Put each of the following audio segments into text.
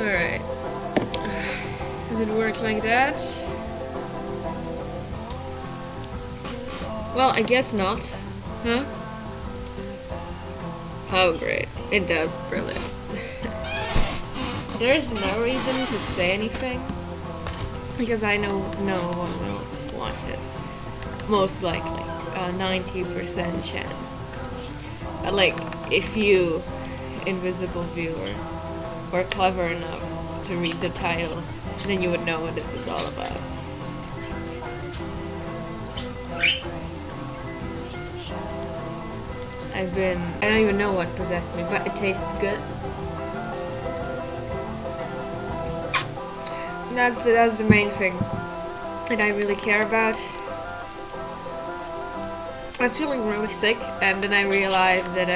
Alright. Does it work like that? Well, I guess not. Huh? Oh, great. It does. Brilliant. There's no reason to say anything, because I know no one will watch this. Most likely. 90% chance. But like, if you, invisible viewer, were clever enough to read the title, then you would know what this is all about. I don't even know what possessed me, but it tastes good. That's the main thing that I really care about. I was feeling really sick, and then I realized that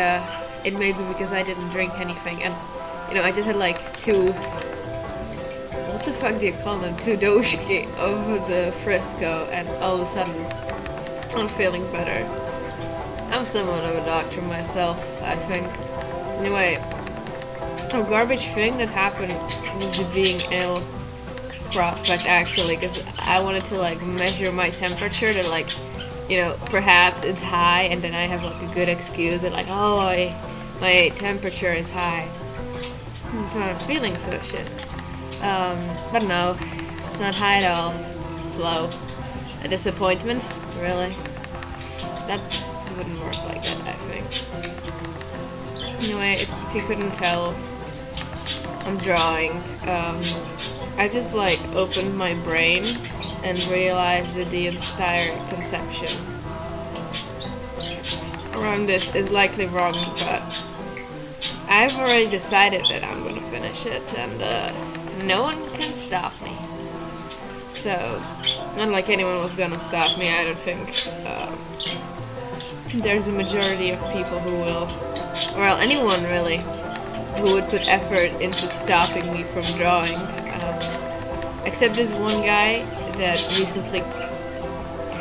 it may be because I didn't drink anything, and you know, I just had like two, what the fuck do you call them? 2 doshki of the Frisco, and all of a sudden I'm feeling better. I'm somewhat of a doctor myself, I think. Anyway, a garbage thing that happened with the being ill prospect, actually, because I wanted to like measure my temperature to like, you know, perhaps it's high, and then I have like a good excuse that like, oh, my temperature is high, and so I'm feeling so shit. But no, it's not high at all. It's low. A disappointment, really? That wouldn't work like that, I think. Anyway, if you couldn't tell, I'm drawing. I just like opened my brain and realized that the entire conception around this is likely wrong, but I've already decided that I'm gonna finish it, and no one can stop me. So, not like anyone was gonna stop me, I don't think. There's a majority of people who will, well, anyone really, who would put effort into stopping me from drawing. Except this one guy that recently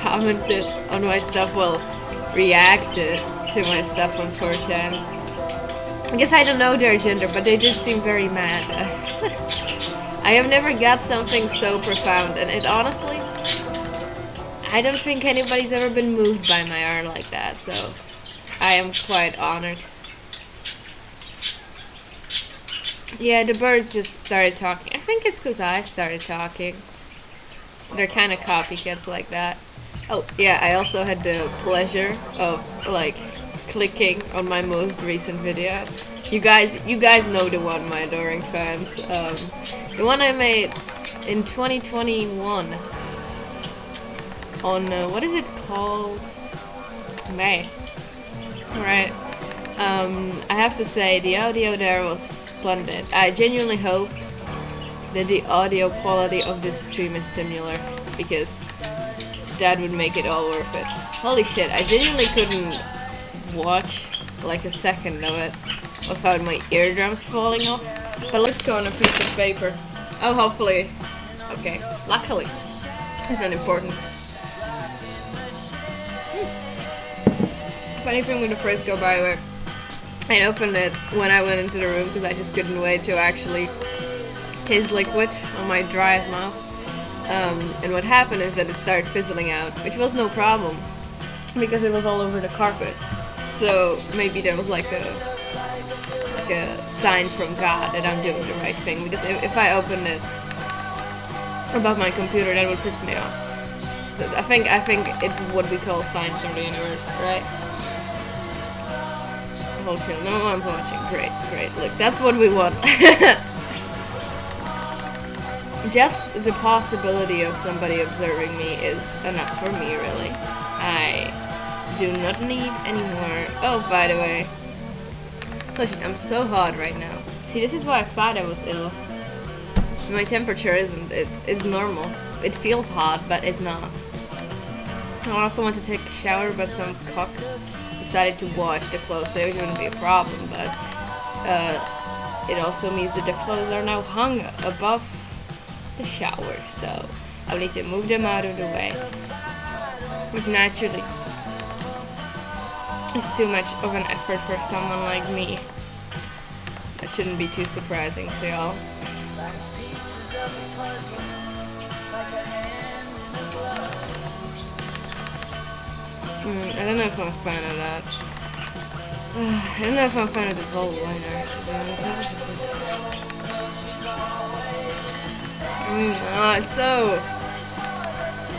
commented on my stuff, well, reacted to my stuff on 4chan. I guess I don't know their gender, but they did seem very mad. I have never got something so profound, and it honestly, I don't think anybody's ever been moved by my art like that, so I am quite honored. Yeah, the birds just started talking. I think it's because I started talking. They're kind of copycats like that. Oh, yeah, I also had the pleasure of, like, clicking on my most recent video. You guys know the one, my adoring fans. The one I made in 2021 on, what is it called? May. Alright. I have to say, the audio there was splendid. I genuinely hope that the audio quality of this stream is similar, because that would make it all worth it. Holy shit, I genuinely couldn't watch like a second of it without my eardrums falling off. But let's go on a piece of paper. Oh, hopefully. Okay, luckily. It's unimportant. Funny thing with the Frisco, by the way. I opened it when I went into the room because I just couldn't wait to actually taste liquid on my dry as mouth. And what happened is that it started fizzling out, which was no problem because it was all over the carpet. So maybe there was like a sign from God that I'm doing the right thing, because if I opened it above my computer, that would piss me off. So I think it's what we call signs from the universe, right? Bullshit, no one's watching. Great. Look, that's what we want. Just the possibility of somebody observing me is enough for me, really. I do not need any more. Oh, by the way. Oh shit, I'm so hot right now. See, this is why I thought I was ill. My temperature isn't. It's normal. It feels hot, but it's not. I also want to take a shower, but some cock decided to wash the clothes. That wouldn't be a problem, but it also means that the clothes are now hung above the shower, so I'll need to move them out of the way, which naturally is too much of an effort for someone like me. That shouldn't be too surprising to y'all. I don't know if I'm a fan of that. I don't know if I'm a fan of this whole liner, to be honest. That was a bit... it's so...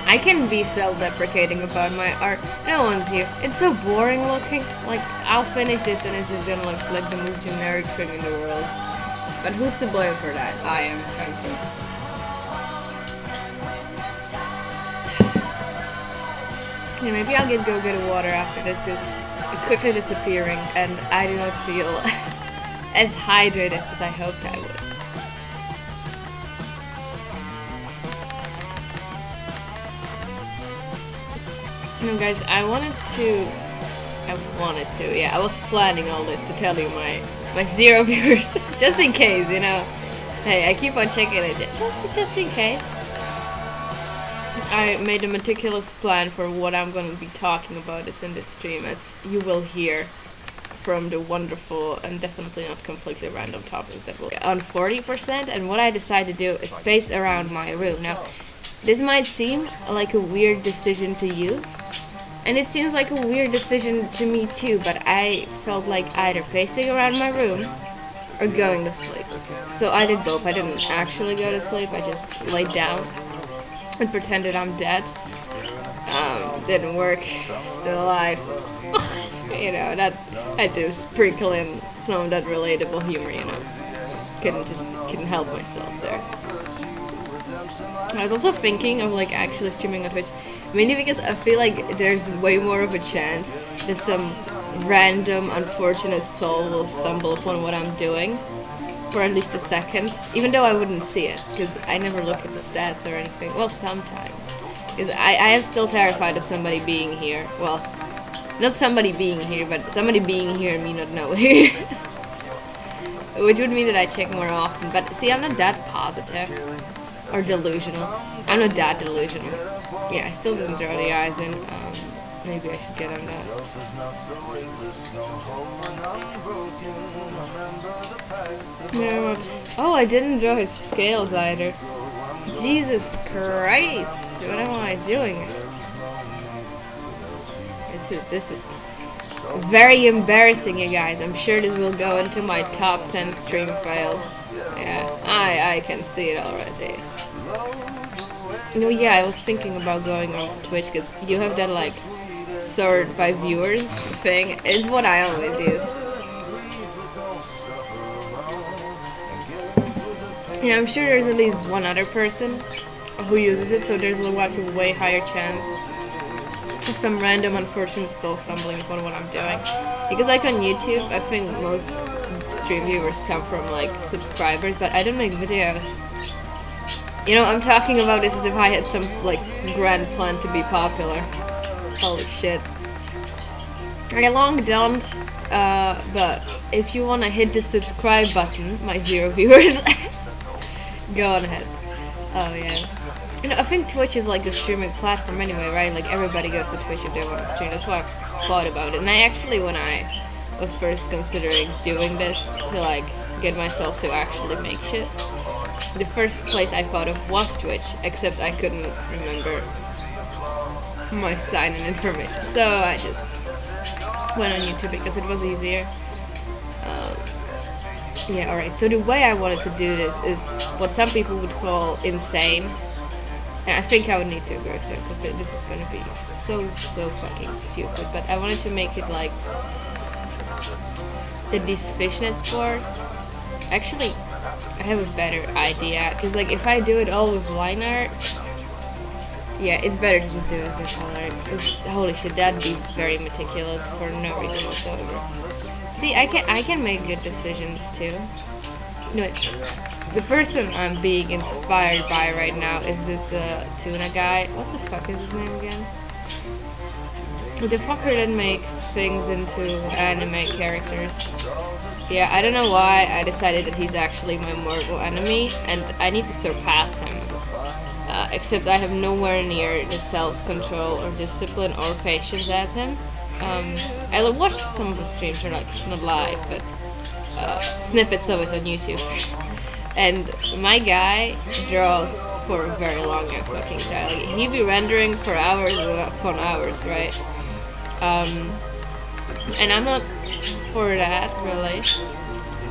I can be self-deprecating about my art. No one's here. It's so boring looking. Like, I'll finish this and it's just gonna look like the most generic thing in the world. But who's to blame for that? I am, frankly. Yeah, maybe I'll go get a water after this because it's quickly disappearing and I do not feel as hydrated as I hoped I would. No, guys, I was planning all this to tell you my 0 viewers, just in case, you know. Hey, I keep on checking it, just in case. I made a meticulous plan for what I'm going to be talking about in this stream, as you will hear from the wonderful and definitely not completely random topics that will be on 40%, and what I decided to do is space around my room. Now, this might seem like a weird decision to you, and it seems like a weird decision to me too, but I felt like either pacing around my room or going to sleep. So I did both. I didn't actually go to sleep, I just laid down and pretended I'm dead. Didn't work, still alive. You know, that I do sprinkle in some of that relatable humor, you know. Couldn't help myself there. I was also thinking of like actually streaming on Twitch, mainly because I feel like there's way more of a chance that some random unfortunate soul will stumble upon what I'm doing for at least a second, even though I wouldn't see it, because I never look at the stats or anything. Well, sometimes. Because I am still terrified of somebody being here. Well, not somebody being here, but somebody being here and me not knowing. Which would mean that I check more often. But see, I'm not that positive. Or delusional. I'm not that delusional. Yeah, I still didn't draw the eyes in. Maybe I should get on that. You know what? Oh, I didn't draw his scales either. Jesus Christ! What am I doing? This is very embarrassing, you guys. I'm sure this will go into my top 10 stream fails. Yeah, I can see it already. You know, yeah, I was thinking about going on to Twitch because you have that like sort by viewers thing. Is what I always use. You know, I'm sure there's at least one other person who uses it, so there's like a way higher chance of some random unfortunate soul stumbling upon what I'm doing. Because like on YouTube, I think most stream viewers come from like subscribers, but I don't make videos. You know, I'm talking about this as if I had some like grand plan to be popular. Holy shit. I long don't, but if you wanna hit the subscribe button, my 0 viewers, go on ahead. Oh yeah. You know, I think Twitch is like the streaming platform anyway, right? Like everybody goes to Twitch if they want to stream. That's why I thought about it. And I actually, when I was first considering doing this to like get myself to actually make shit, the first place I thought of was Twitch, except I couldn't remember my sign-in information. So I just went on YouTube because it was easier. Yeah, alright, so the way I wanted to do this is what some people would call insane. And I think I would need to agree with them, because this is gonna be so fucking stupid. But I wanted to make it like these fishnet sports. Actually, I have a better idea, because like if I do it all with line art, yeah, it's better to just do it with line art, because holy shit, that'd be very meticulous for no reason whatsoever. See, I can make good decisions too. No, the person I'm being inspired by right now is this tuna guy. What the fuck is his name again? The fucker that makes things into anime characters. Yeah, I don't know why I decided that he's actually my mortal enemy, and I need to surpass him. Except I have nowhere near the self-control or discipline or patience as him. I watched some of the streams, they're like not live, but snippets of it on YouTube. And my guy draws for a very long ass fucking time. Like, he'd be rendering for hours upon hours, right? And I'm not for that really.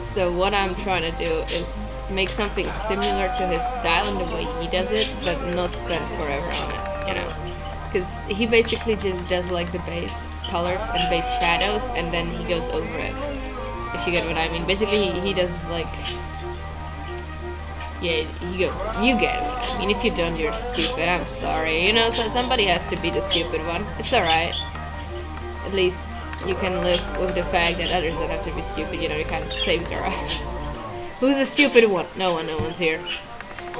So what I'm trying to do is make something similar to his style and the way he does it, but not spend forever on it, you know? Because he basically just does like the base colors and base shadows, and then he goes over it. If you get what I mean. Basically, he does like, yeah, he goes. You get what I mean. If you don't, you're stupid. I'm sorry. You know, so somebody has to be the stupid one. It's alright. At least you can live with the fact that others don't have to be stupid. You know, you kind of saved their ass. Who's the stupid one? No one. No one's here.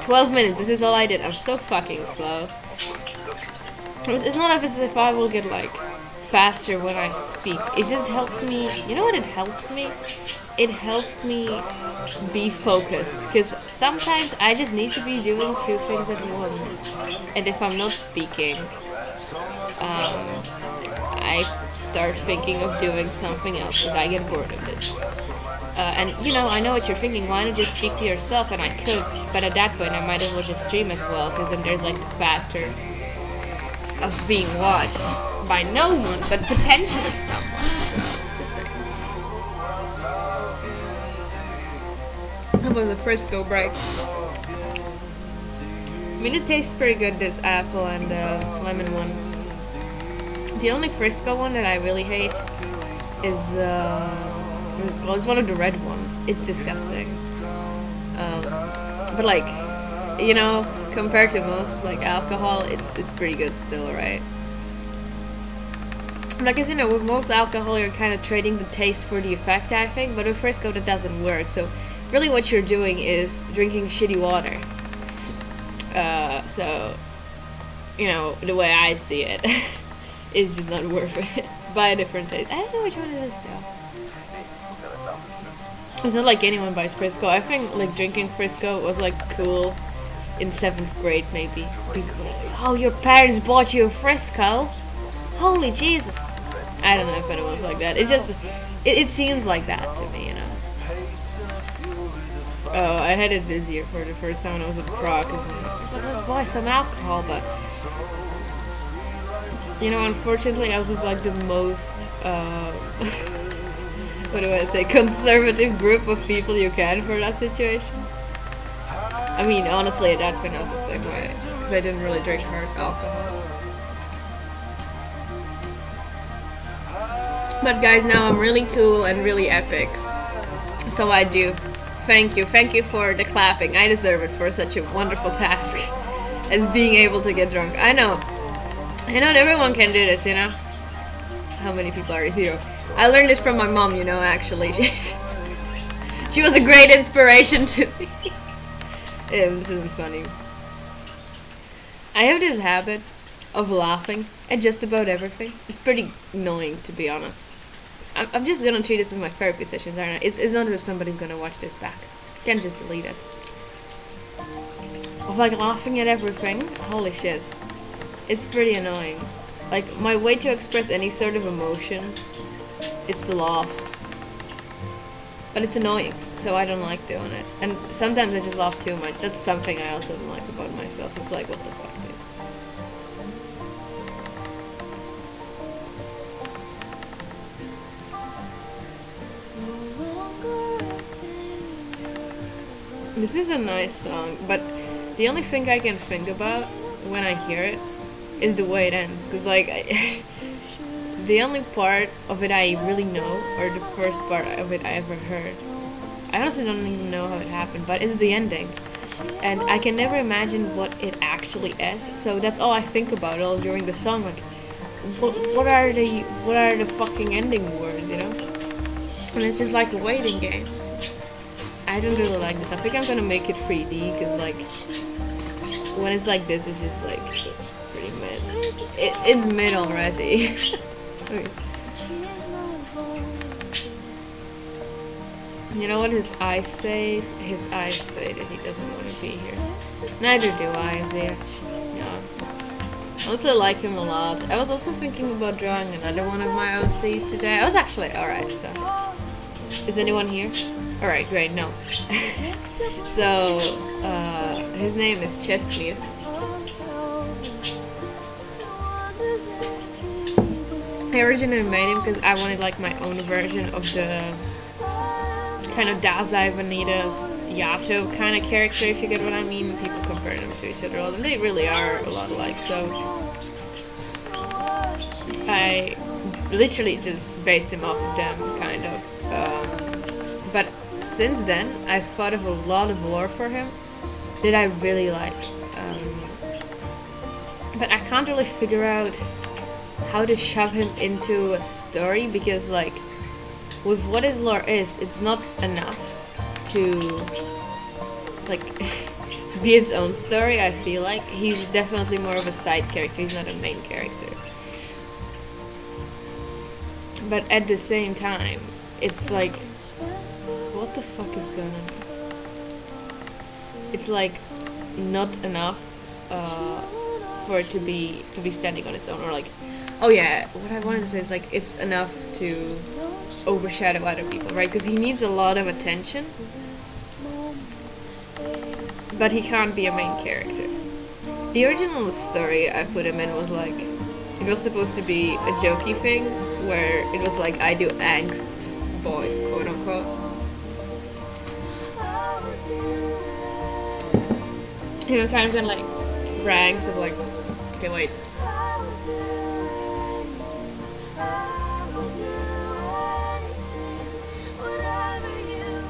12 minutes. This is all I did. I'm so fucking slow. It's not as if I will get like faster when I speak. It just helps me. You know what it helps me? It helps me be focused. Because sometimes I just need to be doing two things at once. And if I'm not speaking, I start thinking of doing something else because I get bored of this. And you know, I know what you're thinking. Why not just speak to yourself? And I could, but at that point, I might as well just stream as well. Because then there's like the factor of being watched by no one, but potentially someone. So, just think. How about the Frisco break? I mean, it tastes pretty good, this apple and lemon one. The only Frisco one that I really hate is, it's one of the red ones. It's disgusting. But like, you know, compared to most like alcohol, it's pretty good still, right? But I guess, you know, with most alcohol, you're kind of trading the taste for the effect, I think. But with Frisco, that doesn't work. So really, what you're doing is drinking shitty water. So, you know, the way I see it, it's just not worth it. Buy a different taste. I don't know which one it is though. It's not like anyone buys Frisco. I think like drinking Frisco was like cool in 7th grade maybe. People were like, oh, your parents bought you a Frisco? Holy Jesus. I don't know if anyone's like that. It seems like that to me, you know. Oh, I had it this year for the first time when I was at Prague. Cause I was like, let's buy some alcohol, but you know, unfortunately, I was with like the most, what do I say, conservative group of people you can for that situation. I mean, honestly, at that point, I was the same way because I didn't really drink hard alcohol. But guys, now I'm really cool and really epic. So I do. Thank you for the clapping. I deserve it for such a wonderful task as being able to get drunk. I know that everyone can do this, you know. How many people are 0? I learned this from my mom, you know, actually. She was a great inspiration to me. This isn't funny. I have this habit of laughing at just about everything. It's pretty annoying, to be honest. I'm just gonna treat this as my therapy sessions, aren't I? It's not as if somebody's gonna watch this back. Can't just delete it. Of like laughing at everything. Holy shit. It's pretty annoying. Like, my way to express any sort of emotion is to laugh. But it's annoying, so I don't like doing it. And sometimes I just laugh too much. That's something I also don't like about myself. It's like, what the fuck, dude? This is a nice song, but the only thing I can think about when I hear it is the way it ends. Because, like, the only part of it I really know, or the first part of it I ever heard, I honestly don't even know how it happened, but it's the ending. And I can never imagine what it actually is, so that's all I think about all during the song. Like, what are the fucking ending words, you know? And it's just like a waiting game. I don't really like this. I think I'm gonna make it 3D, because, like, when it's like this, it's just like, it's pretty mid. It's mid already. Okay. You know what his eyes say? His eyes say that he doesn't want to be here. Neither do I, Isaiah. Yeah. I also like him a lot. I was also thinking about drawing another one of my OCs today. I was actually alright, so. Is anyone here? Alright, great, no. So, his name is Chestnut. I originally made him because I wanted like my own version of the kind of Dazai Vanitas Yato kind of character, if you get what I mean. People compare them to each other, and they really are a lot alike, so I literally just based him off of them, kind of. But since then, I've thought of a lot of lore for him that I really like. But I can't really figure out how to shove him into a story, because like with what his lore is, it's not enough to like be its own story. I feel like he's definitely more of a side character, he's not a main character. But at the same time, it's like, what the fuck is going on? It's like not enough for it to be standing on its own, or like, oh yeah, what I wanted to say is like it's enough to overshadow other people, right? Because he needs a lot of attention, but he can't be a main character. The original story I put him in was like, it was supposed to be a jokey thing where it was like, I do angst boys, quote unquote. You know, kind of like ranks of like, okay, wait.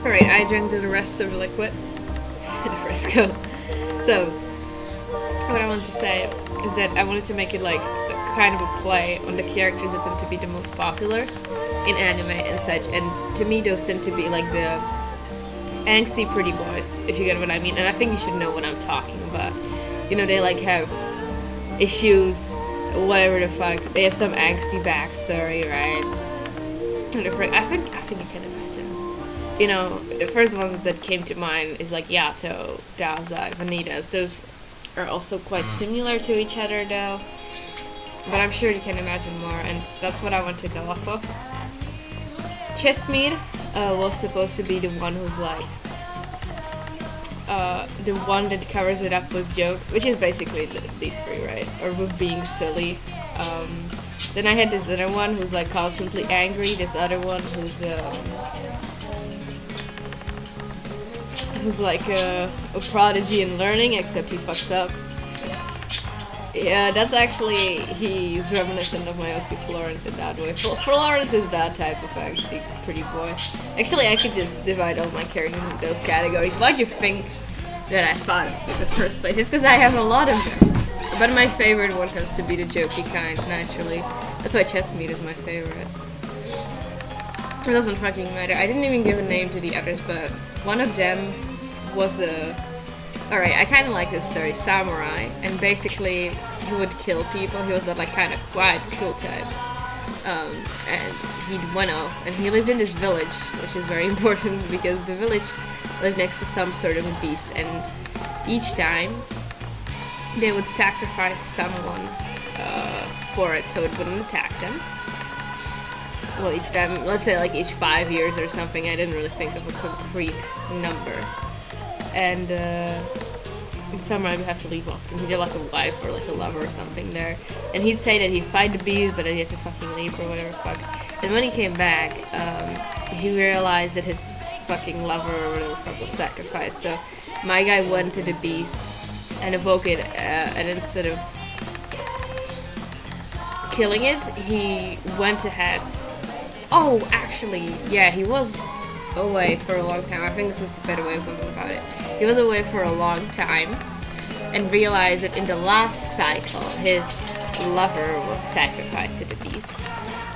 Alright, I drank the rest of the liquid. The Frisco. So, what I wanted to say is that I wanted to make it like a kind of a play on the characters that tend to be the most popular in anime and such, and to me those tend to be like the angsty pretty boys, if you get what I mean. And I think you should know what I'm talking about. You know, they like have issues, whatever the fuck. They have some angsty backstory, right? I think you can imagine. You know, the first ones that came to mind is like Yato, Dazai, Vanitas. Those are also quite similar to each other though. But I'm sure you can imagine more, and that's what I want to go off of. Chestnut was supposed to be the one who's like the one that covers it up with jokes, which is basically these three, right? Or with being silly. Then I had this other one who's like constantly angry. This other one who's like a prodigy in learning, except he fucks up. Yeah, that's actually, he's reminiscent of my OC Florence in that way. Florence is that type of angsty pretty boy. Actually, I could just divide all my characters into those categories. Why'd you think that I thought of in the first place? It's because I have a lot of them. But my favorite one has to be the jokey kind, naturally. That's why Chestnut is my favorite. It doesn't fucking matter. I didn't even give a name to the others, but one of them was a... Alright, I kind of like this story, Samurai, and basically he would kill people. He was that like kind of quiet, cool type. And he went off, and he lived in this village, which is very important because the village lived next to some sort of a beast, and each time they would sacrifice someone for it so it wouldn't attack them. Well, each time, let's say like each 5 years or something. I didn't really think of a concrete number. And in summer I would have to leave off, and he'd have like a wife or like a lover or something there. And he'd say that he'd fight the beast, but then he'd have to fucking leave or whatever the fuck. And when he came back, he realized that his fucking lover or whatever the fuck was sacrificed. So my guy went to the beast and evoked it, and instead of killing it, he went ahead. Oh, actually, yeah, he was away for a long time. I think this is the better way of going about it. He was away for a long time and realized that in the last cycle his lover was sacrificed to the beast,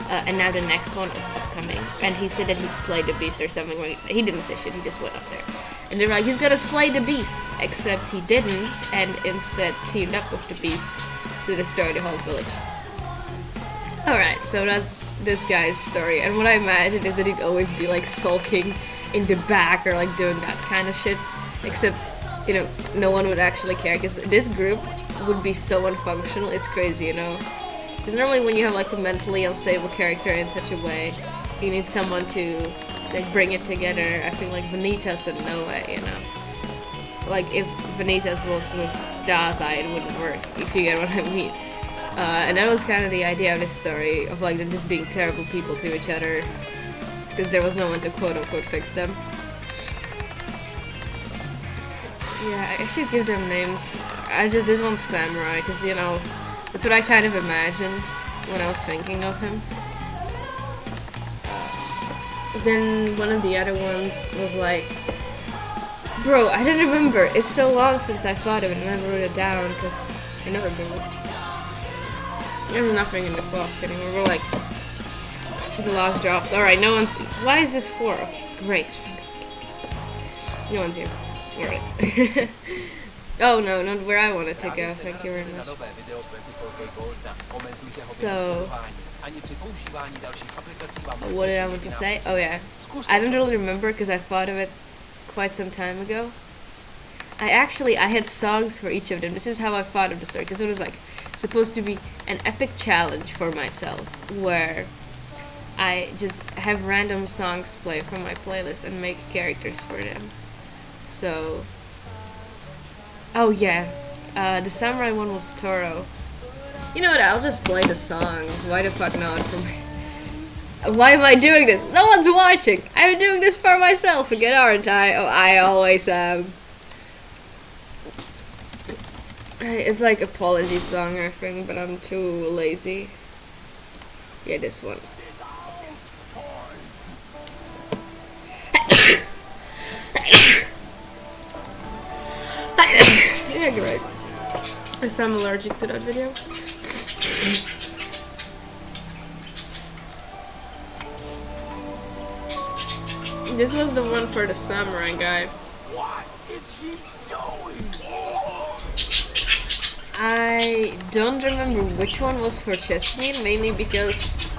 and now the next one was upcoming, and he said that he'd slay the beast or something. He didn't say shit, he just went up there, and they were like, he's gonna slay the beast, except he didn't, and instead teamed up with the beast to destroy the whole village. Alright, so that's this guy's story, and what I imagine is that he'd always be like sulking in the back or like doing that kind of shit, except, you know, no one would actually care, because this group would be so unfunctional. It's crazy, you know, because normally when you have like a mentally unstable character in such a way, you need someone to like bring it together. I think like Vanitas and Noah, you know. Like if Vanitas was with Daza, it wouldn't work, if you get what I mean. And that was kind of the idea of this story, of like them just being terrible people to each other, because there was no one to quote-unquote fix them. Yeah, I should give them names. This one's Samurai, because, you know, that's what I kind of imagined when I was thinking of him. Then one of the other ones was like, bro, I don't remember. It's so long since I thought of it and I wrote it down, because I never do it. There's nothing in the flask anymore. We're like the last drops. Alright, no one's. Why is this 4? Great. No one's here. Alright. Oh no, not where I wanted to go. Thank you very much. So, what did I want to say? Oh yeah. I don't really remember because I thought of it quite some time ago. I had songs for each of them. This is how I thought of the story, because it was like supposed to be an epic challenge for myself, where I just have random songs play from my playlist and make characters for them. So, oh yeah, the samurai one was Toro. You know what? I'll just play the songs. Why the fuck not? Why am I doing this? No one's watching. I've been doing this for myself again, aren't I? Oh, I always am. It's like apology song or thing, but I'm too lazy. Yeah, this one. Yeah, great. I sound allergic to that video. This was the one for the samurai guy. What is he doing? I don't remember which one was for Chestnut, mainly because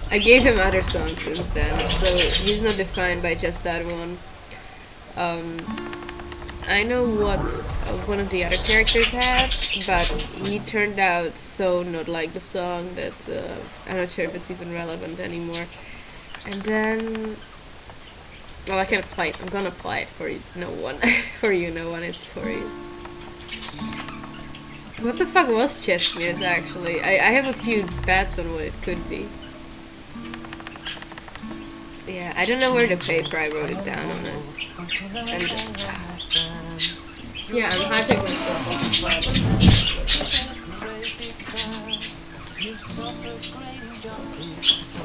I gave him other songs since then, so he's not defined by just that one. I know what one of the other characters had, but he turned out so not like the song that I'm not sure if it's even relevant anymore. And then, well, I can play it. I'm gonna play it for you, no one. For you, no one. It's for you. What the fuck was Chestnut actually? I have a few bets on what it could be. Yeah, I don't know where the paper I wrote it down on is. And yeah, I'm hyping myself up.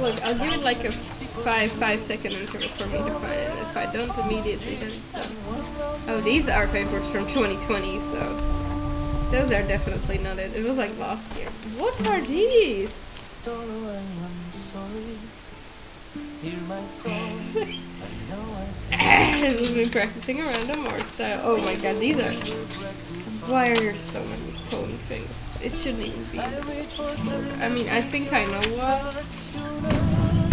Look, I'll give it like a 5-second interval for me to find it. If I don't immediately, then it's done. Oh, these are papers from 2020, so those are definitely not it. It was like last year. What are these? We've been practicing a random art style. Oh my god, these are. Why are there so many poem things? It shouldn't even be in this. I mean, I think I know what,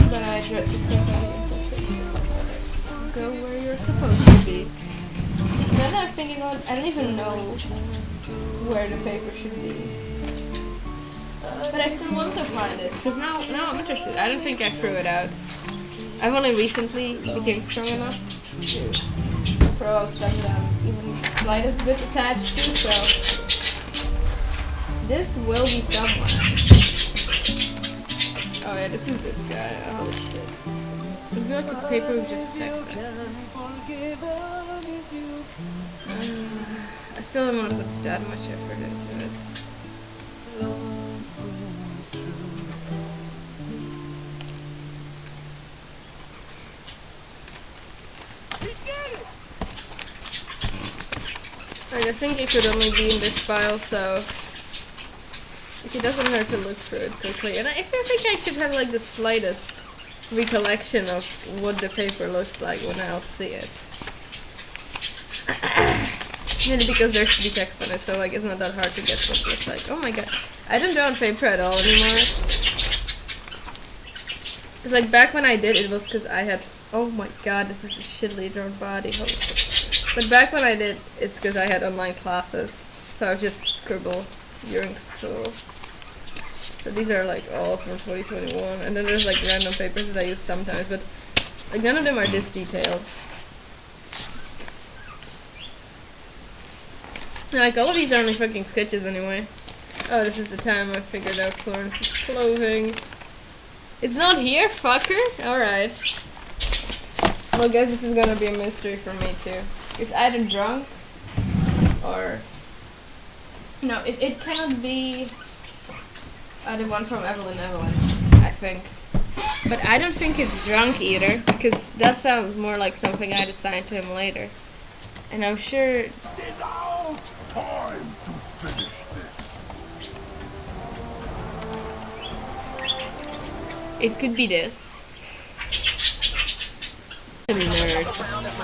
but I dread to put that in. Go where you're supposed to be. See, then I'm thinking on. I don't even know where the paper should be. But I still want to find it, because now I'm interested. I don't think I threw it out. I've only recently became strong enough to throw out stuff that I'm even the slightest bit attached to, so this will be someone. Oh yeah, this is this guy. Holy shit. It'd be like a paper with just text. I still don't want to put that much effort into it. I think it could only be in this file, so it doesn't hurt to look through it quickly. And I think I should have like the slightest recollection of what the paper looks like when I'll see it. Mainly because there should be text on it, so like it's not that hard to guess what it looks like. Oh my god, I don't draw on paper at all anymore. It's like back when I did, it was because I had. Oh my god, this is a shittily drawn body. Holy shit. But back when I did, it's because I had online classes, so I just scribble during school. So these are like all from 2021, and then there's like random papers that I use sometimes, but Like, none of them are this detailed. Like, all of these are only fucking sketches anyway. Oh, this is the time I figured out Florence's clothing. It's not here, fucker? Alright. Well, I guess this is gonna be a mystery for me too. It's either drunk or... No, it cannot be the one from Evelyn, I think. But I don't think it's drunk either, because that sounds more like something I'd assign to him later. And I'm sure... It is our time to finish this. It could be this. I'm a nerd.